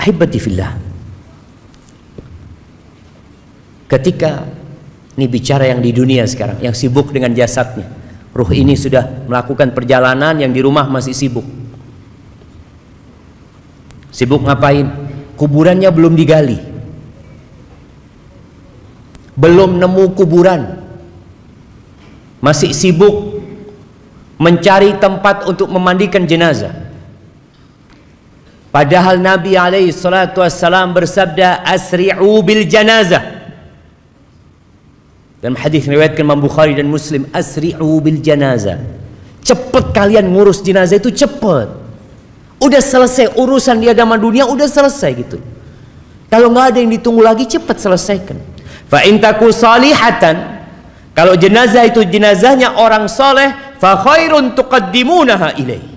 Ahibati fillah, ketika ini bicara yang di dunia sekarang, yang sibuk dengan jasadnya, ruh ini sudah melakukan perjalanan, yang di rumah masih sibuk. Sibuk ngapain? Kuburannya belum digali, belum nemu kuburan, masih sibuk mencari tempat untuk memandikan jenazah. Padahal Nabi alaihi salatu wassalam bersabda, asri'u bil janazah. Dalam hadis riwayatkan Imam Bukhari dan Muslim, asri'u bil janazah. Cepat kalian ngurus jenazah itu, cepat. Udah selesai urusan di agama dunia, udah selesai gitu. Kalau nggak ada yang ditunggu lagi, cepat selesaikan. Fa in taku salihatan, kalau jenazah itu jenazahnya orang soleh, fa khairun tuqaddimunaha ilaih,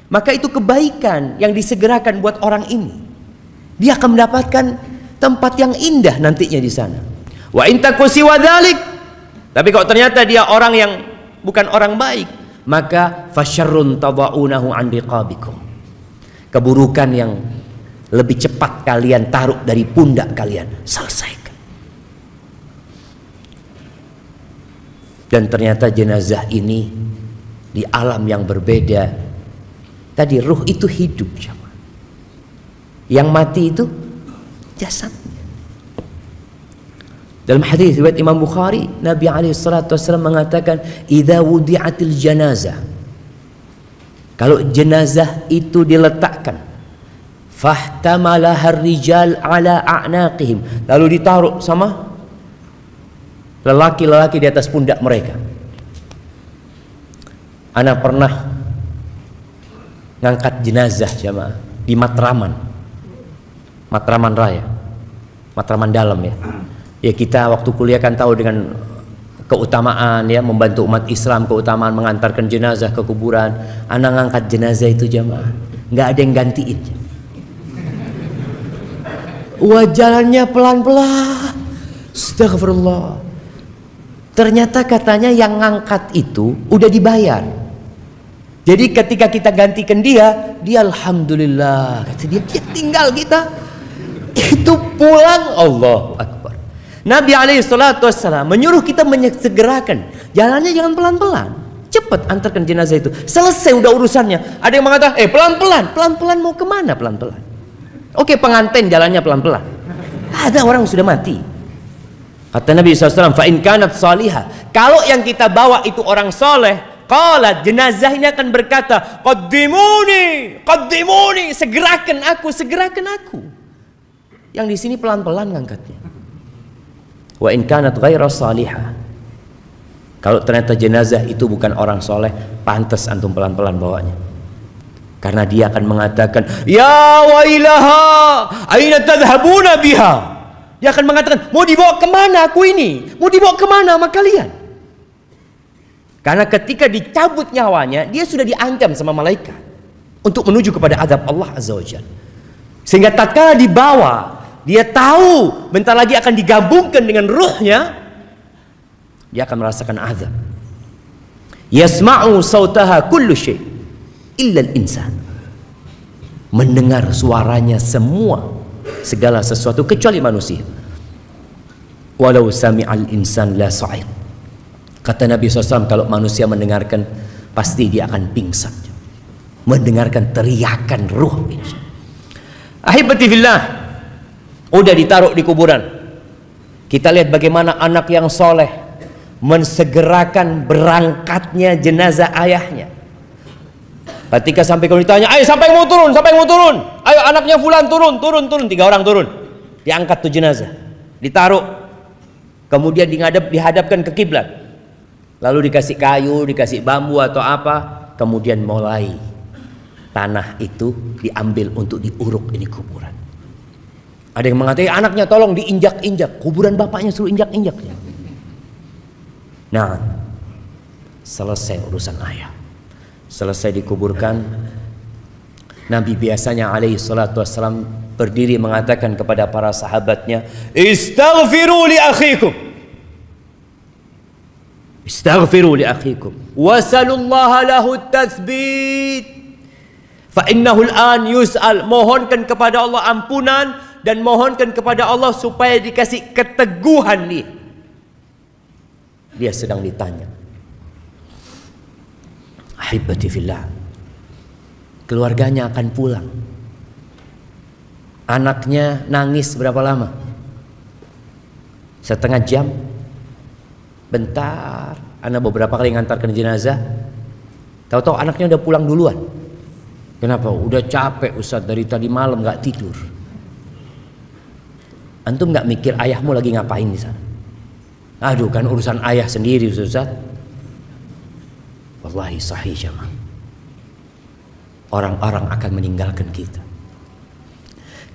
maka itu kebaikan yang disegerakan buat orang ini. Dia akan mendapatkan tempat yang indah nantinya di sana. Wa in taku siwa dzalik, tapi kalau ternyata dia orang yang bukan orang baik, maka fasyarrun tadaunahu an riqabikum, keburukan yang lebih cepat kalian taruh dari pundak kalian, selesaikan. Dan ternyata jenazah ini di alam yang berbeda. Tadi ruh itu hidup, yang mati itu jasadnya. Dalam hadis riwayat Imam Bukhari, Nabi SAW mengatakan, idza wudi'atil janazah, kalau jenazah itu diletakkan, fahtamalaha rijal ala a'naqihim, lalu ditaruh sama lelaki-lelaki di atas pundak mereka. Ana pernah ngangkat jenazah jamaah di Matraman, Matraman Raya, Matraman Dalam ya. Ya kita waktu kuliah kan tahu dengan keutamaan ya, membantu umat Islam, keutamaan mengantarkan jenazah ke kuburan. Ana ngangkat jenazah itu jamaah, nggak ada yang gantiin. Wah, jalannya pelan-pelan. Astagfirullah. Ternyata katanya yang ngangkat itu udah dibayar. Jadi ketika kita gantikan dia alhamdulillah, kata dia tinggal kita itu pulang. Allahu Akbar. Nabi alaihi salatu wassalam menyuruh kita menyegerakan jalannya, jangan pelan-pelan, cepat antarkan jenazah itu, selesai udah urusannya. Ada yang mengatakan pelan-pelan mau kemana pelan-pelan? Oke, pengantin jalannya pelan-pelan, ada orang sudah mati. Kata Nabi SAW, fa in kanat salihah, kalau yang kita bawa itu orang soleh, qalat, jenazah ini akan berkata, qaddimuni, segerakan aku. Yang di sini pelan-pelan ngangkatnya. Wa in kanat ghaira salihah, kalau ternyata jenazah itu bukan orang soleh, pantas antum pelan-pelan bawanya. Karena dia akan mengatakan, ya wailaha, aina tadhhabuna biha. Dia akan mengatakan, mau dibawa kemana aku ini? Mau dibawa kemana sama kalian? Karena ketika dicabut nyawanya, dia sudah diancam sama malaikat untuk menuju kepada azab Allah Azza wa Jalla. Sehingga tatkala dibawa, dia tahu bentar lagi akan digabungkan dengan ruhnya, dia akan merasakan azab. Yasma'u sautaha kullu syai' illa al-insan. Mendengar suaranya segala sesuatu kecuali manusia. Walau sami'al insan la sa'iq. Kata Nabi SAW, kalau manusia mendengarkan, pasti dia akan pingsan. Mendengarkan teriakan ruh. Ahibati fillah, udah ditaruh di kuburan. Kita lihat bagaimana anak yang soleh mensegerakan berangkatnya jenazah ayahnya. Ketika sampai kalau ditanya, ayo siapa yang mau turun? Ayo anaknya fulan turun. 3 orang turun. Diangkat tuh jenazah, ditaruh. Kemudian dihadapkan ke kiblat. Lalu dikasih kayu, dikasih bambu atau apa. Kemudian mulai tanah itu diambil untuk diuruk ini kuburan. Ada yang mengatakan anaknya tolong diinjak-injak. Kuburan bapaknya suruh injak-injak. Nah, selesai urusan ayah, selesai dikuburkan. Nabi biasanya alaihi salatu wassalam berdiri mengatakan kepada para sahabatnya, istaghfiru li akhikum wasalullaha lahu at-tathbit Fa innahul an yus'al, mohonkan kepada Allah ampunan dan mohonkan kepada Allah supaya dikasih keteguhan nih. Dia sedang ditanya. Ahibati fillah. Keluarganya akan pulang. Anaknya nangis berapa lama? Setengah jam. Bentar. Anak beberapa kali ngantarkan jenazah. Tahu-tahu anaknya udah pulang duluan. Kenapa? Udah capek Ustaz, dari tadi malam gak tidur. Antum gak mikir ayahmu lagi ngapain di sana? Aduh, kan urusan ayah sendiri Ustaz. Wallahi sahih jamaah. Orang-orang akan meninggalkan kita.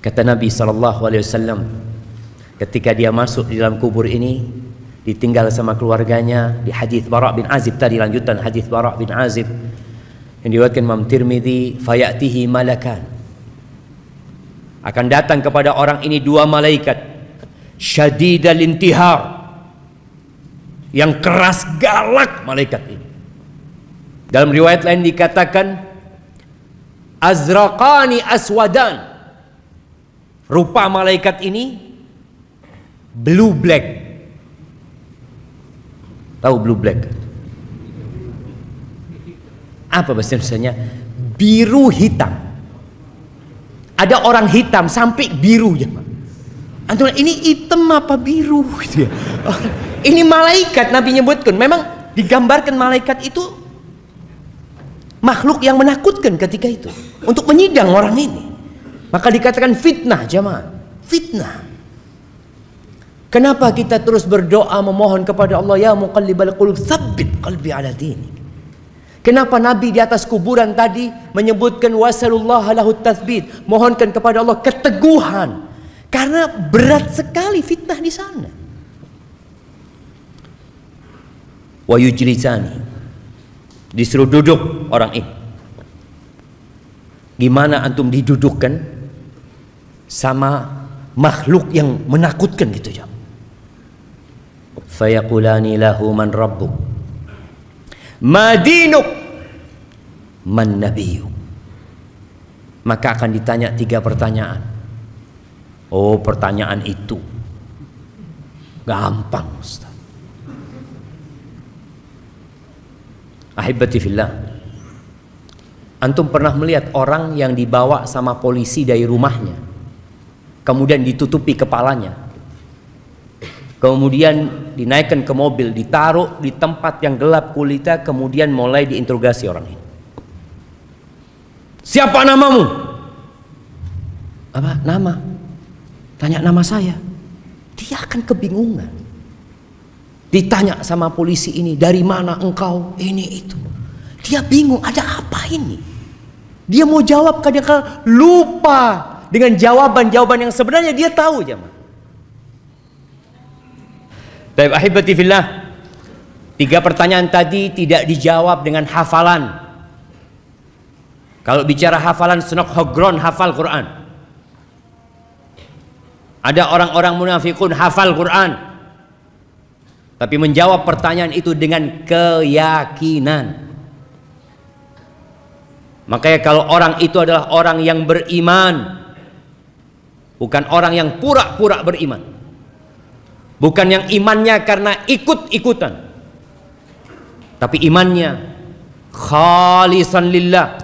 Kata Nabi SAW, ketika dia masuk di dalam kubur ini, ditinggal sama keluarganya. Di hadis Bara' bin Azib tadi, lanjutan hadis Bara' bin Azib yang diriwayatkan Imam Tirmidzi, fayatihi malakan, akan datang kepada orang ini dua malaikat, syadidal intihar, yang keras galak malaikat ini. Dalam riwayat lain dikatakan azraqani aswadan, rupa malaikat ini blue black. Tahu blue black? Apa bahasa Indonesianya? Biru hitam. Ada orang hitam sampai biru ya. Antum ini hitam apa biru gitu ya. Ini malaikat, Nabi nyebutkan. Memang digambarkan malaikat itu makhluk yang menakutkan ketika itu untuk menyidang orang ini. Maka dikatakan fitnah jamaah. Fitnah. Kenapa kita terus berdoa memohon kepada Allah, ya muqallibal qulub tsabbit qalbi ala dinik? Kenapa Nabi di atas kuburan tadi menyebutkan wasallallahu lahu tatsbit, mohonkan kepada Allah keteguhan, karena berat sekali fitnah di sana. Wa yujlisani, disuruh duduk orang ini. Gimana antum didudukkan sama makhluk yang menakutkan gitu ya? Fayaqulani lahu man rabbuk, madinuk, man nabiyuk. Maka akan ditanya 3 pertanyaan. Oh, pertanyaan itu gampang Ustaz. Ahibati fillah, antum pernah melihat orang yang dibawa sama polisi dari rumahnya, kemudian ditutupi kepalanya, kemudian dinaikkan ke mobil, ditaruh di tempat yang gelap kulita, kemudian mulai diinterogasi orang ini. Siapa namamu? Apa? Nama? Tanya nama saya. Dia akan kebingungan. Ditanya sama polisi ini, dari mana engkau? Ini itu. Dia bingung, ada apa ini? Dia mau jawab, kadang-kadang lupa dengan jawaban-jawaban yang sebenarnya dia tahu jemaah. Baik, ahibati fillah, 3 pertanyaan tadi tidak dijawab dengan hafalan. Kalau bicara hafalan, senok hogron hafal Quran. Ada orang-orang munafikun hafal Quran, tapi menjawab pertanyaan itu dengan keyakinan. Makanya kalau orang itu adalah orang yang beriman, bukan orang yang pura-pura beriman, bukan yang imannya karena ikut-ikutan, tapi imannya khalisan lillah,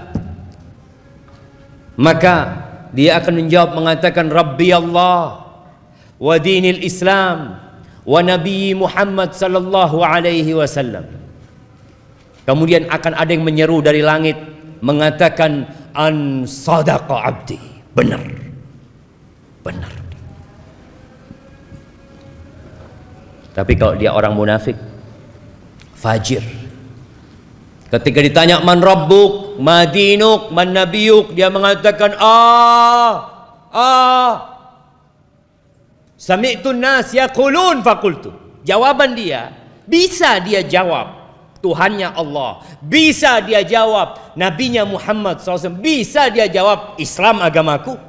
maka dia akan menjawab mengatakan Rabbi Allah wa dinil Islam wa Nabi Muhammad sallallahu alaihi wasallam. Kemudian akan ada yang menyeru dari langit mengatakan an sadaqa abdi, benar, benar. Tapi kalau dia orang munafik, fajir, ketika ditanya man rabbuk, madinuk, man nabiyuk, dia mengatakan sami'tun nas yaqulun faqultu. Jawaban dia, bisa dia jawab Tuhannya Allah, bisa dia jawab nabinya Muhammad SAW, bisa dia jawab Islam agamaku.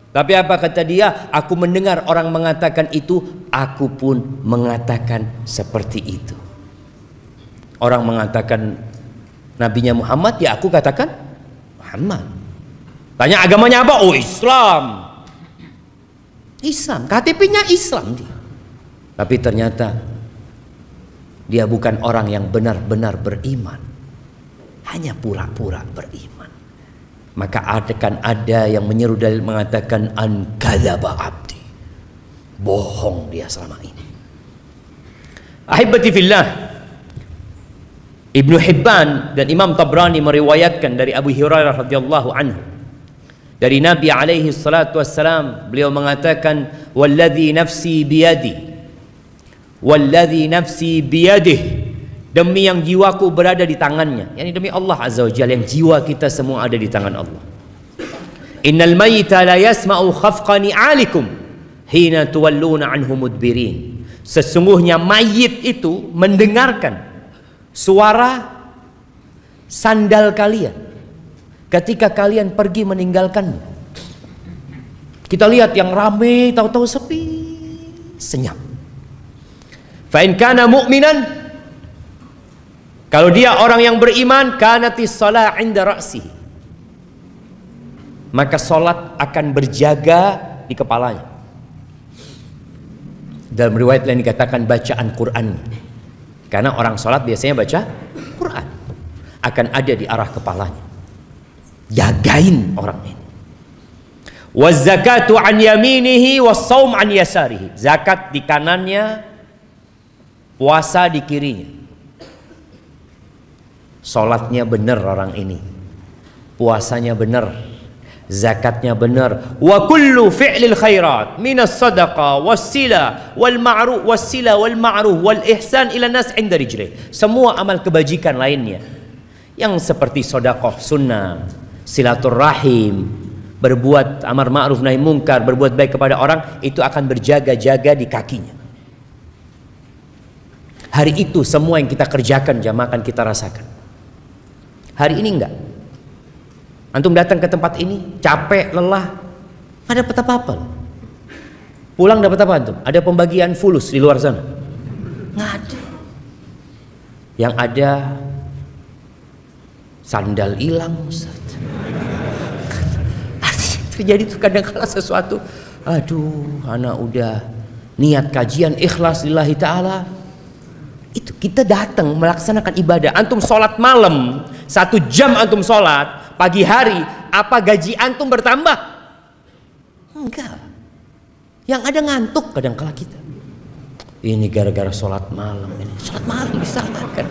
Tapi apa kata dia? Aku mendengar orang mengatakan itu, aku pun mengatakan seperti itu. Orang mengatakan nabinya Muhammad, ya aku katakan Muhammad. Tanya agamanya apa? Oh, Islam. Islam, KTP-nya Islam dia. Tapi ternyata dia bukan orang yang benar-benar beriman, hanya pura-pura beriman. Maka akan ada yang menyeru dalil mengatakan an kadzaba abdi, bohong dia selama ini. Ahibati fillah, Ibnu Hibban dan Imam Tabrani meriwayatkan dari Abu Hurairah radhiyallahu anhu, dari Nabi alaihi salatu wassalam, beliau mengatakan walladzi nafsi biyadi, walladzi nafsi biyadih, demi yang jiwaku berada di tangannya, yakni demi Allah azza wa jalla, yang jiwa kita semua ada di tangan Allah. Innal mayyita la yasma'u khafqa ni'alikum hina tuwalluna anhu mudbirin. Sesungguhnya mayit itu mendengarkan suara sandal kalian ketika kalian pergi meninggalkannya. Kita lihat yang rame, tahu-tahu sepi, senyap. Fa in kana mu'minan, kalau dia orang yang beriman, kanatis shalah 'inda ra'sihi, maka salat akan berjaga di kepalanya. Dalam riwayat lain dikatakan bacaan Quran, karena orang salat biasanya baca Quran, akan ada di arah kepalanya. Jagain orang ini. Waz zakatu an yaminihi was shaum an yasarihi. Zakat di kanannya, puasa di kirinya. Salatnya benar orang ini, puasanya benar, zakatnya benar. Wa kullu fi'lil khairat minas sadaqah was-sila wal ma'ruf was-sila wal ma'ruf wal ihsan ila nas 'inda rijlih. Semua amal kebajikan lainnya yang seperti sedekah sunnah, silaturahim, berbuat amar ma'ruf nahi mungkar, berbuat baik kepada orang, itu akan berjaga-jaga di kakinya. Hari itu semua yang kita kerjakan jamaah akan kita rasakan. Hari ini enggak. Antum datang ke tempat ini capek, lelah, nggak dapat apa-apa. Pulang dapat apa antum? Ada pembagian fulus di luar sana? Nggak ada. Yang ada sandal hilang, Ustaz. Terjadi tuh kadang-kala sesuatu, aduh, anak udah niat kajian ikhlas lillahi ta'ala, itu kita datang melaksanakan ibadah. Antum sholat malam 1 jam, antum sholat pagi hari, apa gaji antum bertambah? Enggak. Yang ada ngantuk kadang-kala kita. Ini gara-gara sholat malam, ini sholat malam disalahkan.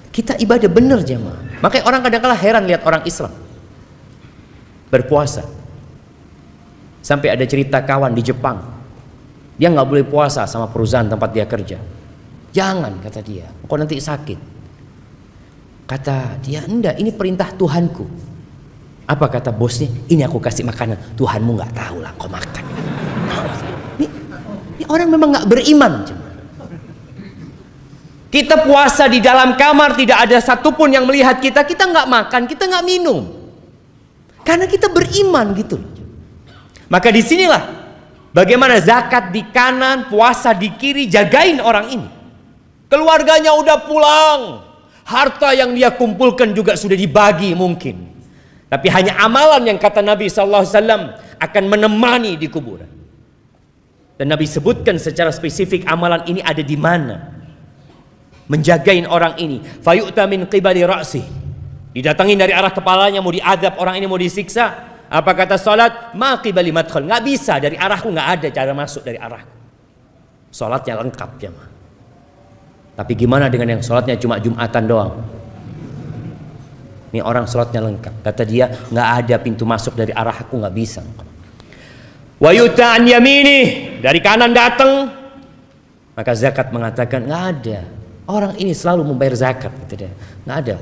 Kita ibadah bener jamaah. Makanya orang kadang-kala heran lihat orang Islam berpuasa. Sampai ada cerita kawan di Jepang, dia nggak boleh puasa sama perusahaan tempat dia kerja. Jangan, kata dia, kok nanti sakit. Kata dia, enggak, ini perintah Tuhanku. Apa kata bosnya? Ini aku kasih makanan, Tuhanmu nggak tahu lah kau makan. Ini orang memang nggak beriman. Kita puasa di dalam kamar, tidak ada satupun yang melihat kita, kita nggak makan, kita nggak minum. Karena kita beriman gitu. Maka disinilah bagaimana zakat di kanan, puasa di kiri, jagain orang ini. Keluarganya udah pulang, harta yang dia kumpulkan juga sudah dibagi mungkin. Tapi hanya amalan yang kata Nabi SAW akan menemani di kuburan. Dan Nabi sebutkan secara spesifik amalan ini ada di mana. Menjagain orang ini. Fayu'ta min qibali ra'sih. Didatangin dari arah kepalanya, mau diadab orang ini, mau disiksa. Apa kata salat? Ma qibali madkhal. Nggak bisa, dari arahku nggak ada cara masuk dari arahku. Salatnya lengkap jemaah. Tapi gimana dengan yang salatnya cuma Jumatan doang? Ini orang salatnya lengkap. Kata dia, nggak ada pintu masuk dari arahku, nggak bisa. Wa yu'ta an yamini, dari kanan datang. Maka zakat mengatakan nggak ada. Orang ini selalu membayar zakat, kata dia. Nggak ada.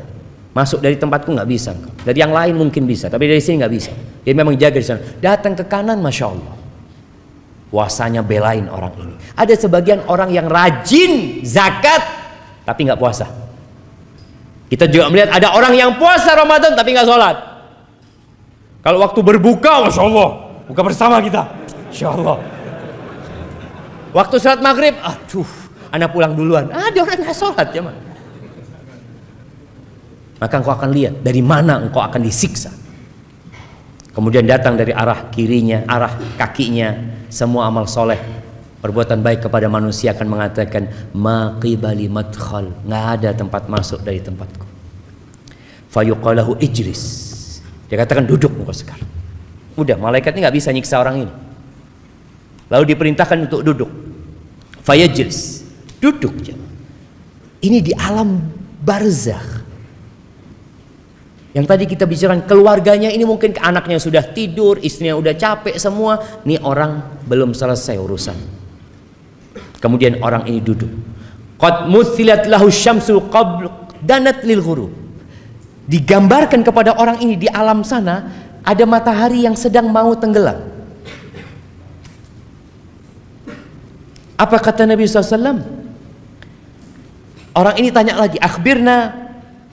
Masuk dari tempatku nggak bisa. Dari yang lain mungkin bisa, tapi dari sini nggak bisa. Dia memang jaga di sana. Datang ke kanan, masya Allah. Puasanya belain orang ini. Ada sebagian orang yang rajin zakat, tapi nggak puasa. Kita juga melihat ada orang yang puasa Ramadan tapi nggak sholat. Kalau waktu berbuka, masya Allah, buka bersama kita, insya Allah. Waktu sholat maghrib, aduh, anak pulang duluan. Ada orang nggak sholat ya, man. maka engkau akan lihat dari mana engkau akan disiksa. Kemudian datang dari arah kirinya, arah kakinya, semua amal soleh, perbuatan baik kepada manusia akan mengatakan ma qibali madkhal, nggak ada tempat masuk dari tempatku. Fayuqalahu ijlis, dia katakan duduk engkau sekarang. Udah, malaikat ini nggak bisa nyiksa orang ini. Lalu diperintahkan untuk duduk. Fayajlis, duduk. Ini di alam barzakh. Yang tadi kita bicarakan keluarganya, ini mungkin anaknya sudah tidur, istrinya udah capek semua. Ini orang belum selesai urusan. Kemudian orang ini duduk. Qad muthilat lahu syamsu qabl danat lil ghurub. Digambarkan kepada orang ini di alam sana ada matahari yang sedang mau tenggelam. Apa kata Nabi SAW? Orang ini tanya lagi, akhbirna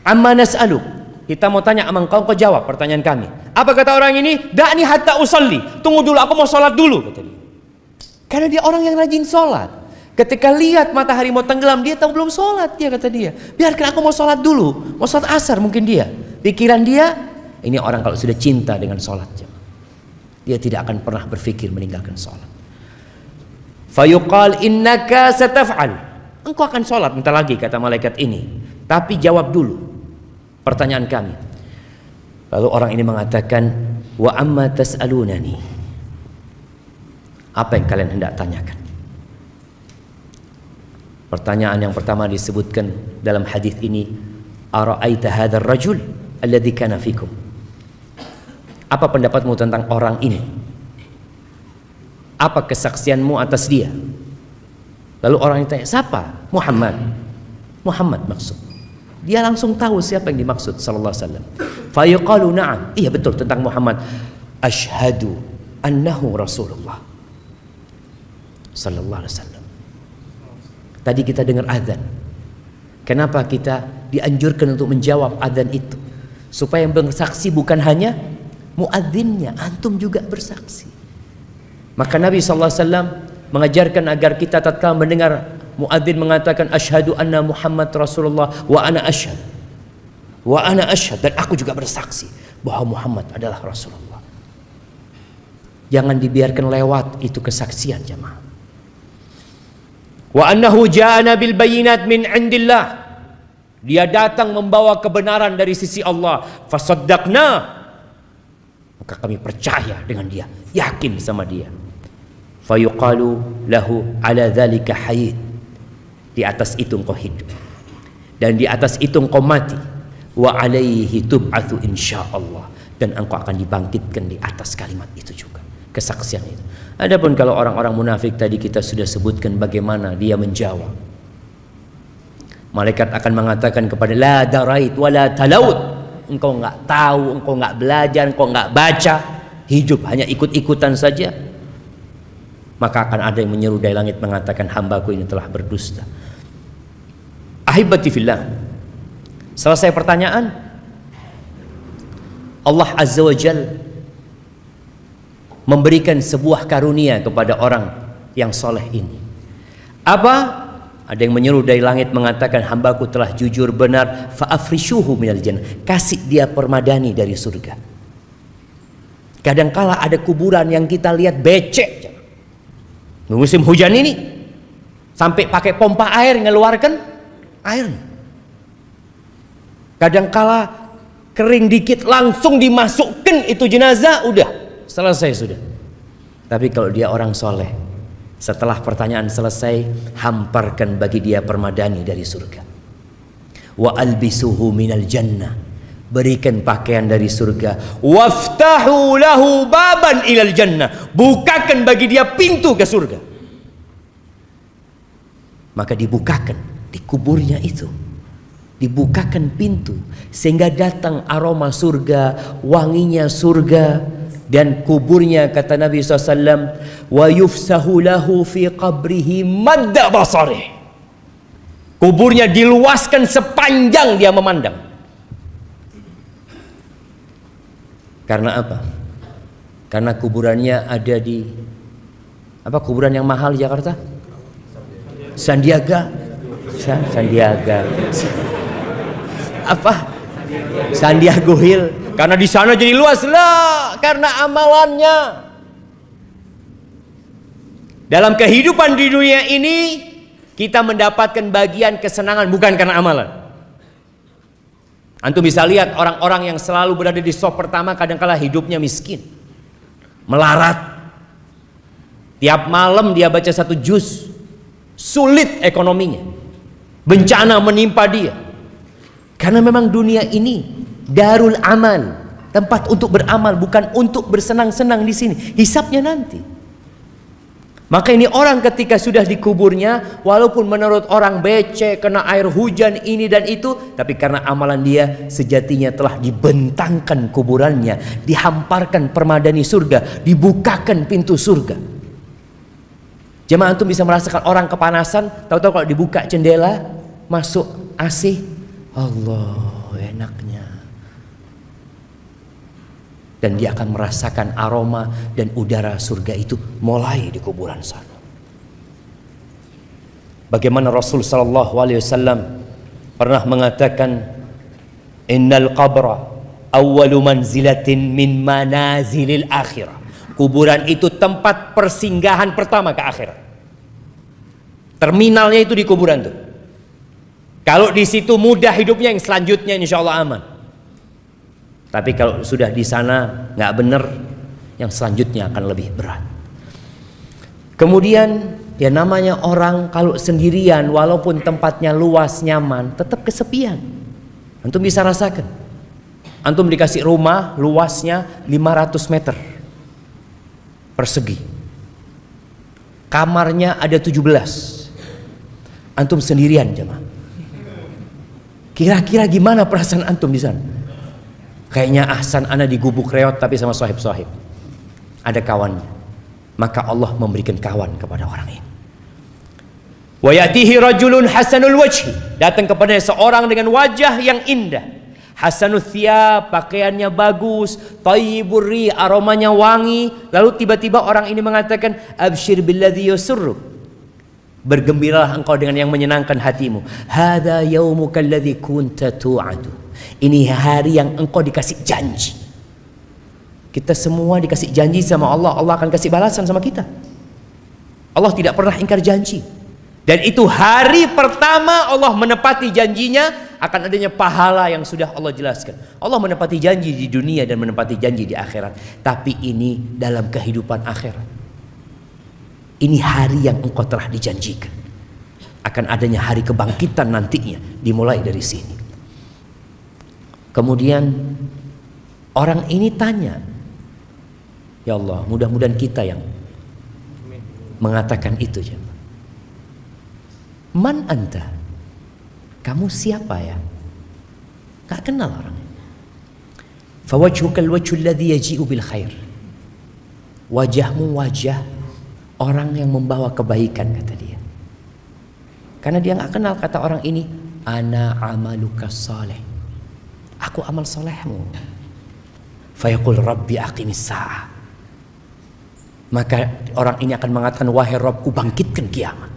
amma nas'aluk. Kita mau tanya sama engkau jawab pertanyaan kami. Apa kata orang ini? Da'ni hatta usalli. Tunggu dulu, aku mau sholat dulu, kata dia. Karena dia orang yang rajin sholat. Ketika lihat matahari mau tenggelam, dia tahu belum sholat, dia kata dia. Biarkan aku mau sholat dulu, mau sholat asar mungkin dia. Pikiran dia, ini orang kalau sudah cinta dengan sholat, dia tidak akan pernah berpikir meninggalkan sholat. Fayuqal innaka sataf'al. Engkau akan sholat bentar lagi, kata malaikat ini. Tapi jawab dulu pertanyaan kami. Lalu orang ini mengatakan, wa amma tas'alunani. Apa yang kalian hendak tanyakan? Pertanyaan yang pertama disebutkan dalam hadis ini, ara'aita hadzal rajul alladzi kana fikum. Apa pendapatmu tentang orang ini? Apa kesaksianmu atas dia? Lalu orang ini tanya, siapa? Muhammad. Muhammad maksud. Dia langsung tahu siapa yang dimaksud sallallahu alaihi wasallam. Fa yuqalu na'am. Iya betul tentang Muhammad. Asyhadu annahu Rasulullah sallallahu alaihi wasallam. Tadi kita dengar azan. Kenapa kita dianjurkan untuk menjawab azan itu? Supaya yang bersaksi bukan hanya muadzinnya, antum juga bersaksi. Maka Nabi sallallahu alaihi wasallam mengajarkan agar kita tatkala mendengar muadzin mengatakan asyhadu anna Muhammad Rasulullah wa ana asyhad. Wa ana asyhad, dan aku juga bersaksi bahwa Muhammad adalah Rasulullah. Jangan dibiarkan lewat itu kesaksian jemaah. Wa annahu ja'ana bil bayyinat min indillah. Dia datang membawa kebenaran dari sisi Allah. Fasaddaqna. Maka kami percaya dengan dia, yakin sama dia. Fayuqalu lahu ala dzalika hayyid. Di atas itu engkau hidup, dan di atas itu engkau mati. Wa alaihi tub'atsu insyaallah, dan engkau akan dibangkitkan di atas kalimat itu juga, kesaksian itu. Adapun kalau orang-orang munafik tadi kita sudah sebutkan bagaimana dia menjawab. Malaikat akan mengatakan kepada la darait wala talaut. Engkau enggak tahu, engkau enggak belajar, engkau enggak baca, hidup hanya ikut-ikutan saja. Maka akan ada yang menyeru dari langit mengatakan hambaku ini telah berdusta. Ahibati fillah. Selesai pertanyaan, Allah Azza wa Jalla memberikan sebuah karunia kepada orang yang soleh ini. Apa? Ada yang menyeru dari langit mengatakan hambaku telah jujur benar, fa'afrishuhu minal jannah. Kasih dia permadani dari surga. Kadangkala ada kuburan yang kita lihat becek. Musim hujan ini sampai pakai pompa air ngeluarkan air. Kadangkala kering dikit langsung dimasukkan itu jenazah, udah selesai sudah. Tapi kalau dia orang soleh, setelah pertanyaan selesai, hamparkan bagi dia permadani dari surga. Wa albisuhu minal jannah, berikan pakaian dari surga. Waftahu lahu baban ilal jannah, bukakan bagi dia pintu ke surga. Maka dibukakan di kuburnya itu, dibukakan pintu sehingga datang aroma surga, wanginya surga. Dan kuburnya, kata Nabi SAW, wa yufsahu lahu fi qabrihi madda basarih, kuburnya diluaskan sepanjang dia memandang. Karena apa? Karena kuburannya ada di apa, kuburan yang mahal di Jakarta? Sandiaga. Sandiaga. Apa? Sandiago Hill. Karena di sana jadi luas lah, karena amalannya. Dalam kehidupan di dunia ini kita mendapatkan bagian kesenangan bukan karena amalan. Antum bisa lihat orang-orang yang selalu berada di sop pertama kadangkala hidupnya miskin, melarat. Tiap malam dia baca 1 juz, sulit ekonominya, bencana menimpa dia. Karena memang dunia ini darul amal, tempat untuk beramal, bukan untuk bersenang-senang di sini. Hisabnya nanti. Maka ini orang ketika sudah dikuburnya, walaupun menurut orang becek, kena air hujan ini dan itu, tapi karena amalan dia sejatinya telah dibentangkan kuburannya, dihamparkan permadani surga, dibukakan pintu surga. Jemaah antum bisa merasakan orang kepanasan, tahu-tahu kalau dibuka jendela, masuk AC, Allah enaknya. Dan dia akan merasakan aroma dan udara surga itu mulai di kuburan sana. Bagaimana Rasul sallallahu alaihi wasallam pernah mengatakan, innal qabra awwalu manzilatin min manazilil akhirah. Kuburan itu tempat persinggahan pertama ke akhirat. Terminalnya itu di kuburan tuh. Kalau di situ mudah hidupnya, yang selanjutnya insya Allah aman. Tapi kalau sudah di sana nggak benar, yang selanjutnya akan lebih berat. Kemudian ya namanya orang kalau sendirian, walaupun tempatnya luas nyaman, tetap kesepian. Antum bisa rasakan. Antum dikasih rumah luasnya 500 meter persegi, kamarnya ada 17. Antum sendirian jemaah. Kira-kira gimana perasaan antum di sana? Kayaknya ahsan ana di gubuk reot tapi sama sohib-sohib, ada kawannya. Maka Allah memberikan kawan kepada orang ini. Wa ya'tihi rajulun hasanul wajhi, datang kepadanya seorang dengan wajah yang indah, hasanul thiyab, pakaiannya bagus, thayyibur ri, aromanya wangi. Lalu tiba-tiba orang ini mengatakan, absyir billadzi yusurruk, bergembiralah engkau dengan yang menyenangkan hatimu. Hadza yaumuka alladzi kunta tu'adu, ini hari yang engkau dikasih janji. Kita semua dikasih janji sama Allah, Allah akan kasih balasan sama kita. Allah tidak pernah ingkar janji. Dan itu hari pertama Allah menepati janjinya, akan adanya pahala yang sudah Allah jelaskan. Allah menepati janji di dunia dan menepati janji di akhirat. Tapi ini dalam kehidupan akhirat. Ini hari yang engkau telah dijanjikan. Akan adanya hari kebangkitan nantinya, dimulai dari sini. Kemudian orang ini tanya, ya Allah, mudah-mudahan kita yang mengatakan itu. Man anta? Kamu siapa ya? Gak kenal orangnya. Fawajhukal wajhul ladzi yaji'u bil khair. Wajahmu wajah orang yang membawa kebaikan, kata dia. Karena dia gak kenal, kata orang ini, ana amaluka saleh, aku amal solehmu. Fayaqul rabbi aqimis sa'ah, maka orang ini akan mengatakan, wahai Rabbku, bangkitkan kiamat.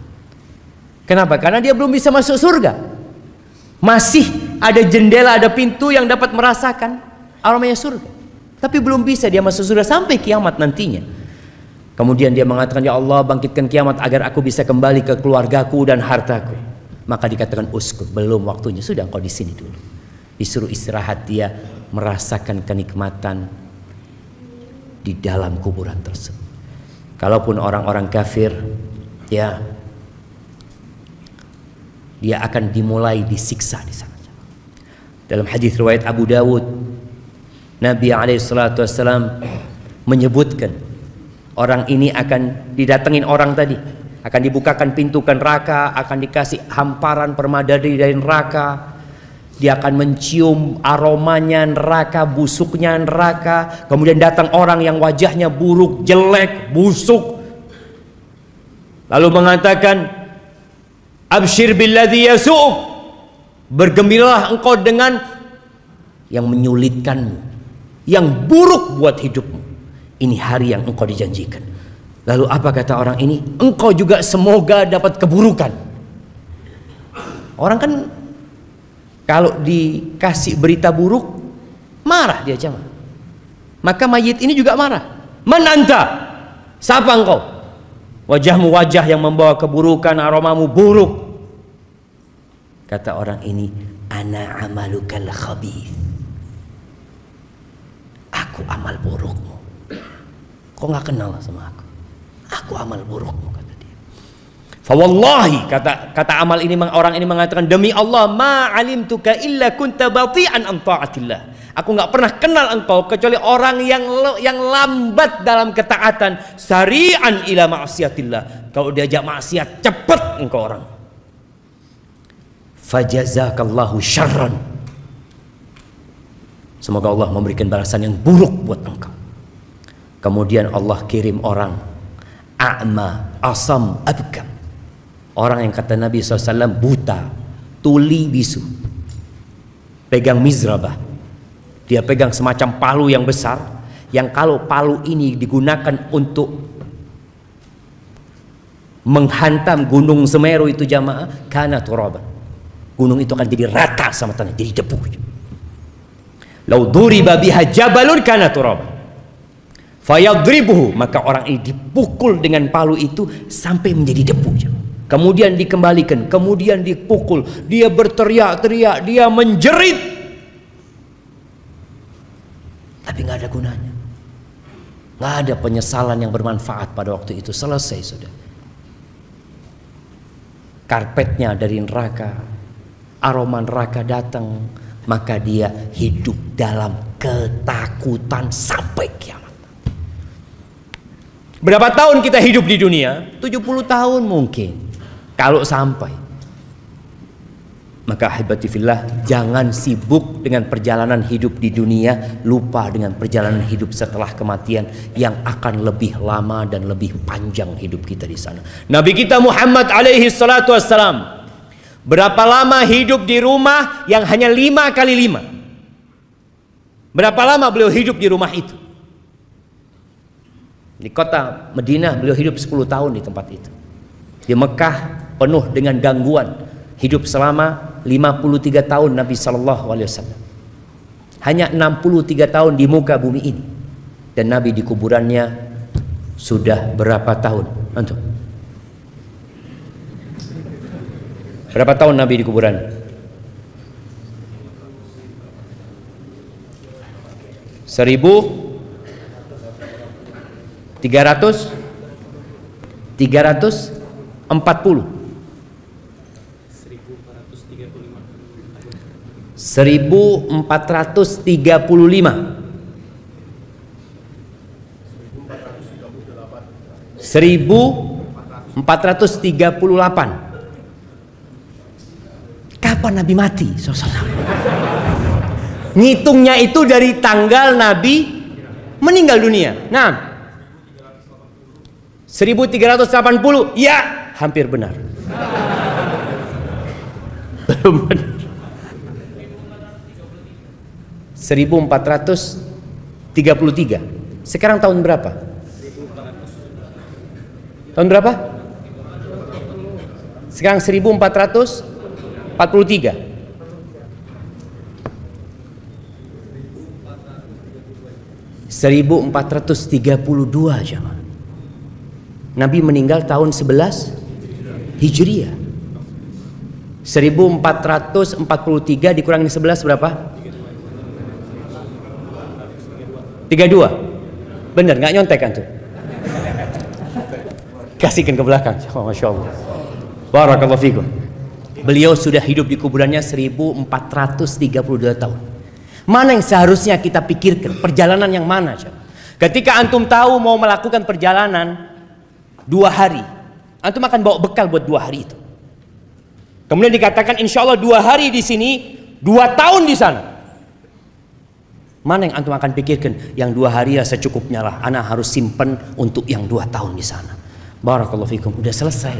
Kenapa? Karena dia belum bisa masuk surga. Masih ada jendela, ada pintu yang dapat merasakan aromanya surga, tapi belum bisa dia masuk surga sampai kiamat nantinya. Kemudian dia mengatakan, ya Allah, bangkitkan kiamat agar aku bisa kembali ke keluargaku dan hartaku. Maka dikatakan, uskut, belum waktunya, sudah engkau di sini dulu. Disuruh istirahat, dia merasakan kenikmatan di dalam kuburan tersebut. Kalaupun orang-orang kafir, ya, dia akan dimulai disiksa di sana. Dalam hadis riwayat Abu Dawud, Nabi SAW menyebutkan orang ini akan didatengin orang tadi, akan dibukakan pintu ke neraka, akan dikasih hamparan permadani dari neraka. Dia akan mencium aromanya neraka, busuknya neraka. Kemudian datang orang yang wajahnya buruk, jelek, busuk, lalu mengatakan, absyir billadzi yasu'uk, bergembiralah engkau dengan yang menyulitkanmu, yang buruk buat hidupmu. Ini hari yang engkau dijanjikan. Lalu apa kata orang ini? Engkau juga semoga dapat keburukan. Orang kan kalau dikasih berita buruk Marah dia jemaah. Maka mayit ini juga marah. Man anta? Siapa engkau? Wajahmu wajah yang membawa keburukan, aromamu buruk. Kata orang ini, ana amalukal khabith. Aku amal burukmu. Kau nggak kenal sama aku? Aku amal burukmu, kata dia. Fawallahi, kata amal ini, orang ini mengatakan, demi Allah, ma alimtuka illa kunta bati'an an ta'atillah. Aku nggak pernah kenal engkau kecuali orang yang lambat dalam ketaatan, sari'an ila ma'siyatillah. Kalau diajak maksiat, cepat engkau orang. Fajazakallahu syarran. Semoga Allah memberikan balasan yang buruk buat engkau. Kemudian Allah kirim orang a'ma, asam, abkam. Orang yang kata Nabi SAW buta, tuli, bisu. Pegang mizrabah. Dia pegang semacam palu yang besar, yang kalau palu ini digunakan untuk menghantam gunung Semeru itu jamaah, kana turaban. Gunung itu akan jadi rata sama tanah, jadi debu. Lau duriba biha jabalun kana turaban. Fayadribuhu, maka orang ini dipukul dengan palu itu sampai menjadi debu. Kemudian dikembalikan, kemudian dipukul, dia berteriak-teriak, dia menjerit. Tapi nggak ada gunanya, nggak ada penyesalan yang bermanfaat pada waktu itu. Selesai sudah. Karpetnya dari neraka, aroma neraka datang, maka dia hidup dalam ketakutan sampai kiamat. Berapa tahun kita hidup di dunia? 70 tahun mungkin, kalau sampai. Maka ahibati fillah, jangan sibuk dengan perjalanan hidup di dunia, lupa dengan perjalanan hidup setelah kematian yang akan lebih lama dan lebih panjang hidup kita di sana. Nabi kita Muhammad alaihi salatu wassalam, berapa lama hidup di rumah yang hanya 5 kali 5? Berapa lama beliau hidup di rumah itu? Di kota Madinah beliau hidup 10 tahun di tempat itu. Di Mekah penuh dengan gangguan, hidup selama 53 tahun Nabi SAW. Hanya 63 tahun di muka bumi ini. Dan Nabi di kuburannya sudah berapa tahun? Antum? Berapa tahun Nabi di kuburan? 1435. 1438. Kapan Nabi mati? Ngitungnya itu dari tanggal Nabi meninggal dunia. Nah, 1380. Ya, hampir benar. Belum benar. 1433. Sekarang tahun berapa? Tahun berapa? Sekarang 1443. 1432 jemaah. Nabi meninggal tahun 11 Hijriah. 1443 dikurangi 11 berapa? 32. Bener, nggak nyontek kan tuh? Kasihkan ke belakang. Oh, Masya Allah. Barakallahu fikum. Beliau sudah hidup di kuburannya 1432 tahun. Mana yang seharusnya kita pikirkan? Perjalanan yang mana? Ketika antum tahu mau melakukan perjalanan 2 hari, antum akan bawa bekal buat 2 hari itu. Kemudian dikatakan insya Allah 2 hari di sini, 2 tahun di sana. Mana yang antum akan pikirkan? Yang 2 hari ya secukupnya lah. Ana harus simpen untuk yang 2 tahun di sana. Barakallahu fikum. Udah selesai.